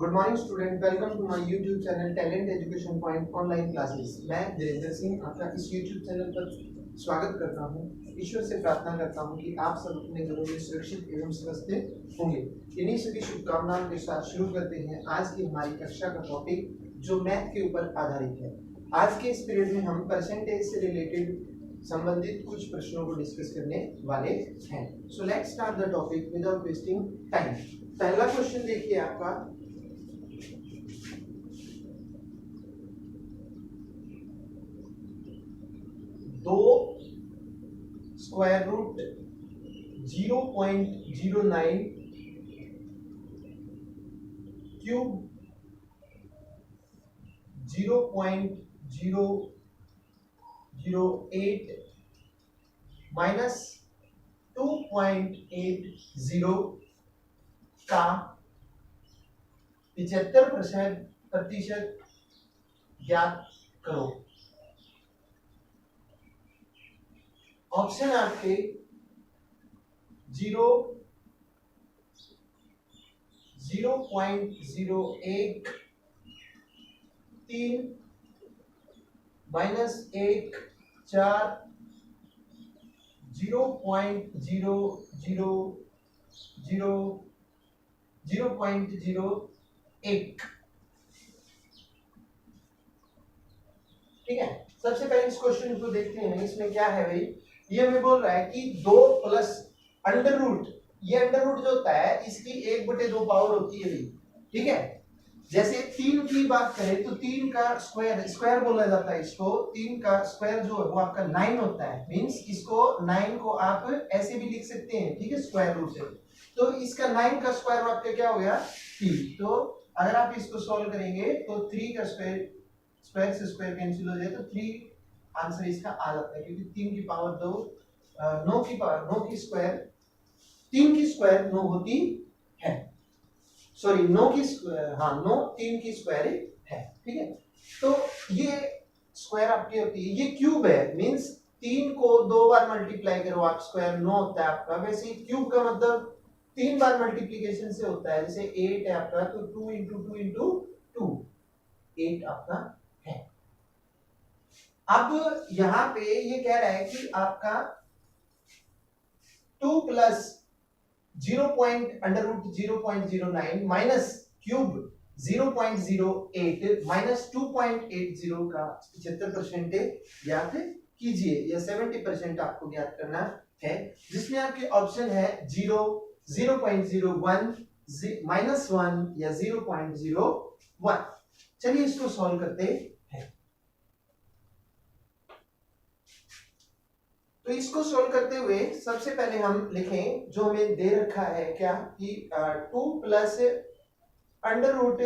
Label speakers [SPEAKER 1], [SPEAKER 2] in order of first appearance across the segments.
[SPEAKER 1] Good morning student, welcome to my YouTube channel talent education point online classes. मैं धीरेन्द्र सिंह आपका इस YouTube channel पर स्वागत करता हूं। ईश्वर से प्रार्थना करता हूं कि आप सब अपने घरों में सुरक्षित एवं स्वस्थ होंगे। इन्हीं सभी शुभकामनाओं के साथ शुरू करते हैं आज की हमारी कक्षा का टॉपिक, जो मैथ के ऊपर आधारित है। आज के इस पीरियड में हम परसेंटेज से रिलेटेड संबंधित कुछ प्रश्नों को डिस्कस करने वाले हैं। So let's start the topic without wasting time. पहला क्वेश्चन देखिए आपका, 2 स्क्वायर रूट 0.09 क्यूब 0.008 माइनस 2.80 का 75% ज्ञात करो। ऑप्शन आपके 0.01 3 माइनस 1 4 0.001। ठीक है, सबसे पहले इस क्वेश्चन को देखते हैं। इसमें क्या है भाई, ये हमें बोल रहा है कि 2 प्लस अंडर रूट, ये अंडर रूट जो होता है इसकी 1/2 पावर होती है भाई। ठीक है, जैसे 3 की बात करें तो 3 का स्क्वायर बोला जाता है इसको। 3 का स्क्वायर जो है वो आपका 9 होता है। मींस इसको 9 को आप ऐसे भी लिख सकते हैं, ठीक है, स्क्वायर रूट से। तो इसका 9 का स्क्वायर रूट आपका क्या हो गया 3। तो अगर आप इसको सॉल्व करेंगे तो 3 का स्क्वायर से स्क्वायर कैंसिल हो जाए तो 3 आंसर इसका आ जाता है, क्योंकि 3 की पावर 2 9 की पावर 9 की स्क्वायर 3 की स्क्वायर 9 होती है। सॉरी 9 की 3 की स्क्वायर है। ठीक है, तो ये स्क्वायर आपकी होती है, ये क्यूब है। मींस 3 को 2 बार मल्टीप्लाई करो आप, स्क्वायर 9 होता है आपका। वैसे ही क्यूब का मतलब 3 बार मल्टीप्लिकेशन से होता है। जैसे 8 है आपका तो 2 into 2 into 2 8 आपका है। अब यहां पे ये कह रहा है कि आपका 2 प्लस 0.09 माइनस क्यूब 0.08 माइनस 2.80 का 75% ज्ञात कीजिए, या 70% आपको ज्ञात करना है। जिसमें आपके ऑप्शन है 0, 0.01, -1 या 0.01। चलिए इसको सॉल्व करते हैं। तो इसको सोल्व करते हुए सबसे पहले हम लिखें जो हमें दे रखा है क्या, कि 2 plus under root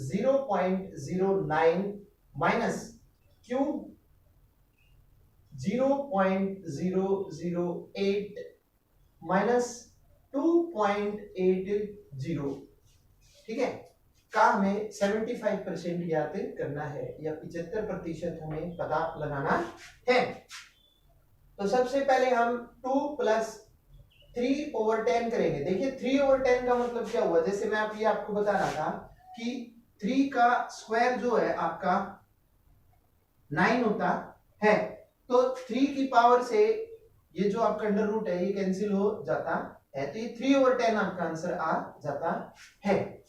[SPEAKER 1] 0.09 minus cube 0.008 minus 2.80, ठीक है, का हमें 75% ज्ञात करना है, या 75% हमें पता लगाना है। तो सबसे पहले हम 2 प्लस 3/10 करेंगे। देखिए 3/10 का मतलब क्या हुआ, जैसे मैं आपको बता रहा था कि 3 का स्क्वायर जो है आपका 9 होता है। तो 3 की पावर से ये जो आपका अंडर रूट है ये कैंसिल हो जाता है, तो ये 3/10 आपका आंसर आ जाता है।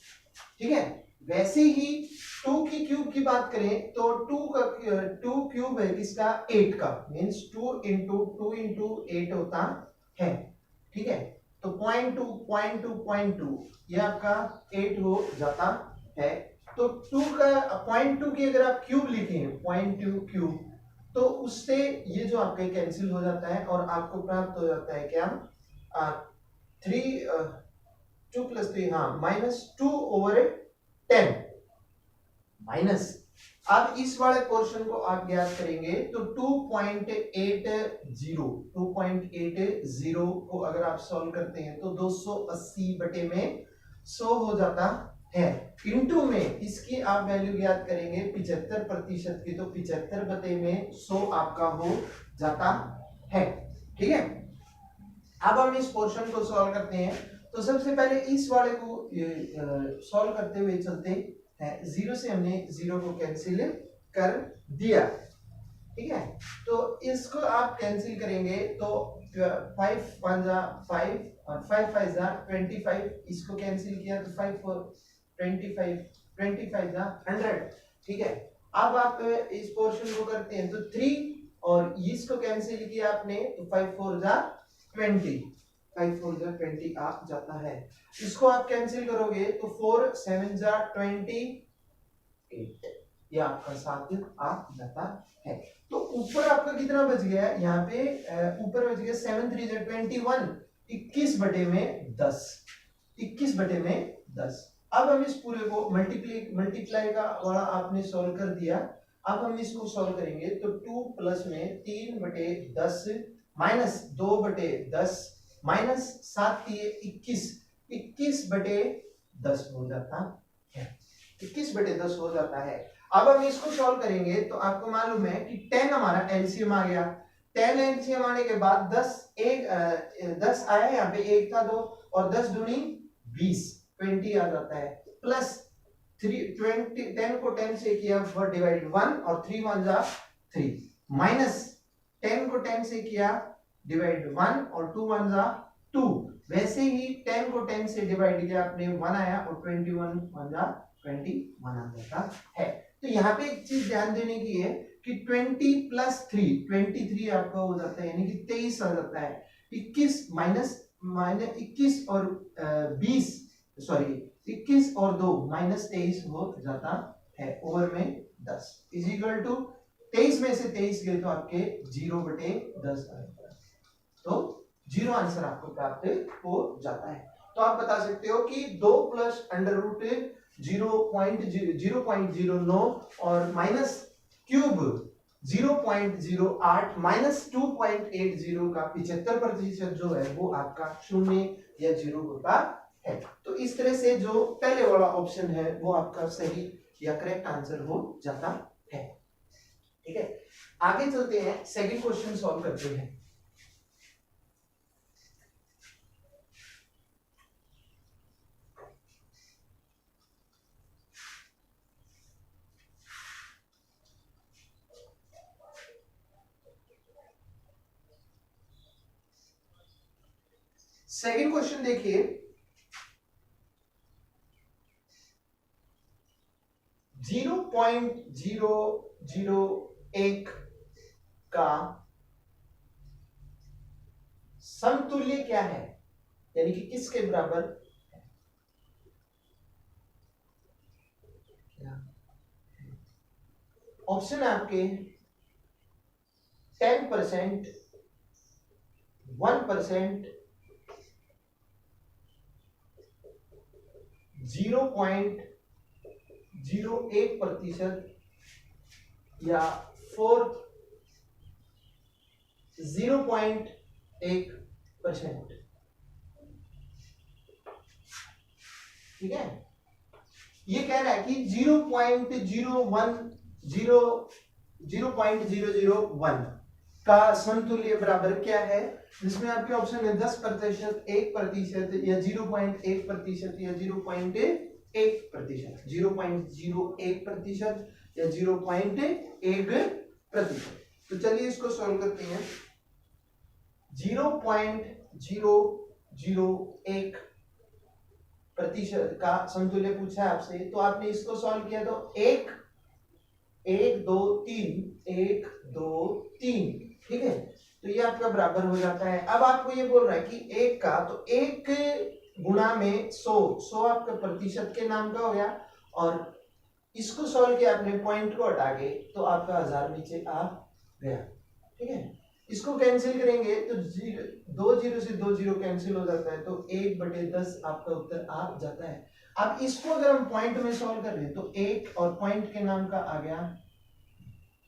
[SPEAKER 1] ठीक है, वैसे ही 2 की क्यूब की बात करें तो 2 क्यूब है किसका 8 का। मींस 2 into 8 होता है। ठीक है, तो 0.2 ये आपका 8 हो जाता है। तो 2 का 0.2 की अगर आप क्यूब लिखें 0.2 क्यूब, तो उससे ये जो आपका कैंसिल हो जाता है और आपको प्राप्त हो जाता है क्या 2 प्लस 3 -2/10 माइनस। अब इस वाले पोर्शन को आप ज्ञात करेंगे तो 2.80 को अगर आप सॉल्व करते हैं तो 280/100 हो जाता है। इनटू में इसकी आप वैल्यू ज्ञात करेंगे 75% की, तो 75/100 आपका हो जाता है। ठीक है, अब हम इस पोर्शन को सॉल्व करते हैं तो सबसे पहले इस वाले को सॉल्व करते हुए चलते हैं। 0 से हमने 0 को कैंसिल कर दिया, ठीक है। तो इसको आप कैंसिल करेंगे तो 5 1 जा 5 और 5 5 जा 25, इसको कैंसिल किया तो 5 4 25 25 जा 100, ठीक है। अब आप इस पोर्शन को करते हैं तो 3 और इसको कैंसिल किया आपने तो 5 4 जा 20, 5 4 जा 20 आ जाता है। इसको आप कैंसिल करोगे तो 4 7 जा 28, ये आपका 7 आ जाता है। तो ऊपर आपका कितना बच गया, यहाँ पे ऊपर बच गया 7 3 जा 21, 21 बटे में 10, 21 बटे में 10। अब हम इस पूरे को मल्टीप्लाई का वाला आपने सॉल्व कर दिया। अब हम इसको सॉल्व करेंगे तो 2 प्लस में 3 बटे 10 माइनस 2 बटे 10 माइनस 7 21, 21 बटे 10 हो जाता है, 21 बटे 10 हो जाता है। अब हम इसको सॉल्व करेंगे तो आपको मालूम है कि 10 हमारा एलसीएम आ गया। 10 एलसीएम आने के बाद 10 आया, यहाँ पे 1 था 2 और 10 दूनी 20 20 आ जाता है, प्लस 10 को 10 से किया डिवाइड 1 और 3 1 जा 3, माइनस 10 को 10 से किया डिवाइड 1 और 2 1 जा 2, वैसे ही 10 को 10 से डिवाइड किया आपने 1 आया और 21 1 जा 21 आ जाता है। तो यहाँ पे एक चीज ध्यान देने की है कि 20 प्लस 3 23 आपका हो जाता है, यानी कि 23 आ जाता है। 21 माइनस 21 और 20 सॉरी 21 और 2 माइनस 23 हो जाता है, ओवर में 10 इज इक्वल टू 23 में से 23 गए तो आपके 0 बटे 10 आएगा, तो 0 आंसर आपको प्राप्त हो जाता है। तो आप बता सकते हो कि 2 प्लस अंडर रूट 0.09 और माइनस क्यूब 0.08 माइनस 2.80 का 75% जो है वो आपका 0 या 0 होता है। तो इस तरह से जो पहले वाला ऑप्शन है वो आपका सही या करेक्ट आंसर हो जाता है, ठीक है। आगे चलते हैं, सेकंड क्वेश्चन सॉल्व करते हैं। सेकंड क्वेश्चन देखिए, 0.001 का समतुल्य क्या है, यानी कि किसके बराबर है। ऑप्शन है आपके 10%, 1%, 0.01% या 0.1%, ठीक है। ये कह रहा है कि 0.001 का समतुल्य बराबर क्या है, जिसमें आपके ऑप्शन है 10%, 1% या 0.1% या 0.1%, 0.01% या 0.1%। तो चलिए इसको सॉल्व करते हैं। 0.001% का समतुल्य पूछा है आपसे, तो आपने इसको सॉल्व किया तो 1 2 3 1 2 3, ठीक है। तो ये आपका बराबर हो जाता है। अब आपको ये बोल रहा है कि 1 का, तो 1 गुणा में 100 आपका प्रतिशत के नाम का हो गया, और इसको सॉल्व किया आपने, पॉइंट को हटा के तो आपका 1000 नीचे आ गया, ठीक है। इसको कैंसिल करेंगे तो 2 0 से 2 0 कैंसिल हो जाता है, तो 1/10 आपका उत्तर आ जाता है। अब इसको अगर हम पॉइंट में सॉल्व कर रहे हैं तो 1 और पॉइंट के नाम का आ गया,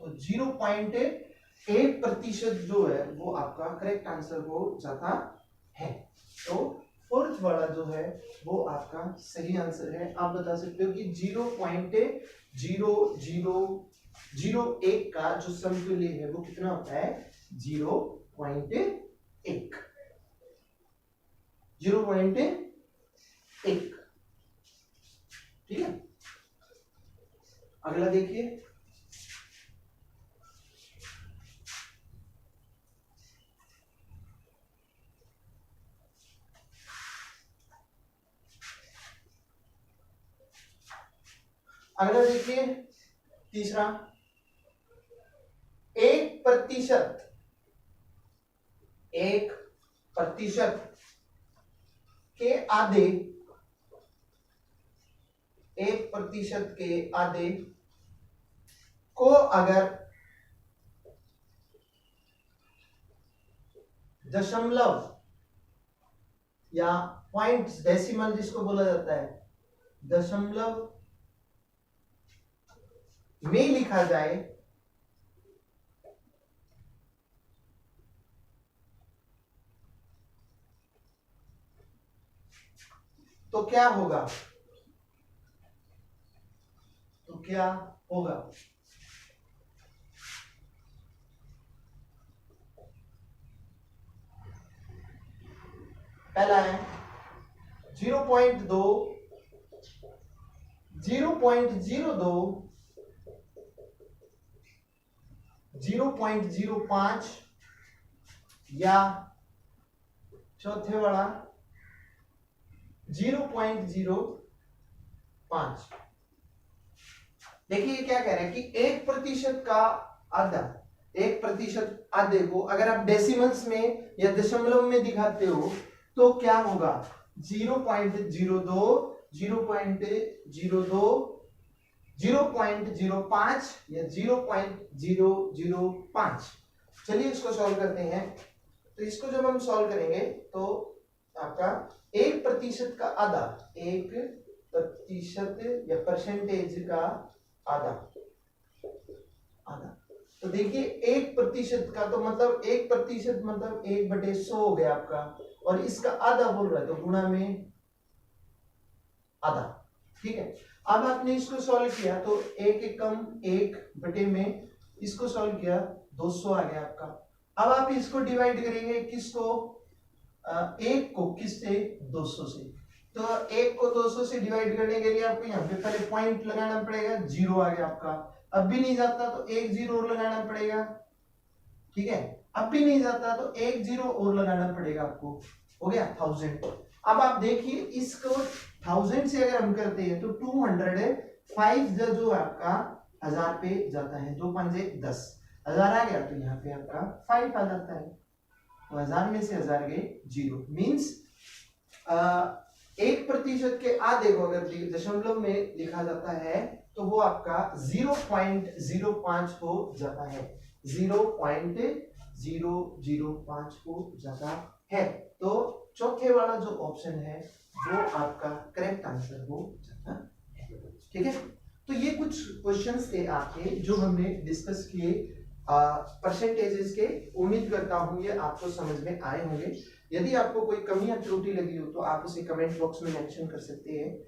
[SPEAKER 1] तो 0.1% जो है वो आपका करेक्ट आंसर हो जाता है। तो फोर्थ वाला जो है वो आपका सही आंसर है। आप बता सकते हो कि 0.0001 का जो समतुल्य है वो कितना होता है, 0.1, 0.1। 1। ठीक है, अगला देखिए, अगला देखिए तीसरा, 1% 1% के आधे, 1% के आधे को अगर दशमलव या पॉइंट्स, डेसिमल जिसको बोला जाता है, दशमलव में लिखा जाए तो क्या होगा, तो क्या होगा? पहला है 0.2, 0.02, 0.05 या चौथे वाला 0.05। देखिए क्या कह रहे हैं कि 1% का आधा, 1% आधे को अगर आप डेसिमल्स में या दशमलव में दिखाते हो तो क्या होगा? 0.02, 0.02, 0.05 या 0.005। चलिए इसको सॉल्व करते हैं। तो इसको जब हम सॉल्व करेंगे तो आपका 1% का आधा, 1% या परसेंटेज का आधा, आधा। तो देखिए 1% का तो मतलब 1% मतलब 1/100 हो गया आपका, और इसका आधा बोल रहा है तो गुणा में आधा। ठीक है, अब आपने इसको सॉल्व किया तो 1 में इसको सॉल्व किया 200 आ गया आपका। अब आप इसको डिवाइड करेंगे किसको? 1 को किससे? 200 से। तो 1 को 200 से डिवाइड करने के लिए आपको यहाँ पे पहले पॉइंट लगाना पड़ेगा, 0 आ गया आपका। अब भी नहीं जाता तो 1 0 और लगाना पड़ेगा। ठीक है, अब भी नहीं जाता तो 1 0 और लगाना पड़ेगा आपको। हो गया 1000। अब आप देखिए इसको 1000 से अगर हम करते हैं तो 205 जो आपका 1000 पे जाता है, 2 5 10, 1000 आ गया तो यहाँ पे आपका 5 आ जाता है। तो 1000 में से 1000 गए 0, मीन्स 1% के आधे को अगर दशमलव में लिखा जाता है तो वो आपका 0.05 हो जाता है, 0.005 हो जाता है। तो चौथे वाला जो ऑप्शन है वो आपका करेक्ट आंसर हो जाता है। ठीक है, तो ये कुछ क्वेश्चंस थे आपके जो हमने डिस्कस किए परसेंटेजेस के। उम्मीद करता हूं ये आपको समझ में आए होंगे। यदि आपको कोई कमी या त्रुटि लगी हो तो आप उसे कमेंट बॉक्स में मेंशन कर सकते हैं।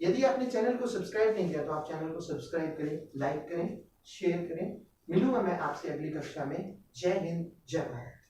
[SPEAKER 1] यदि आपने चैनल को सब्सक्राइब नहीं किया तो आप चैनल को सब्सक्राइब करें, लाइक करें, शेयर करें। मिलूंगा मैं आपसे अगली कक्षा में। जय हिंद, जय भारत।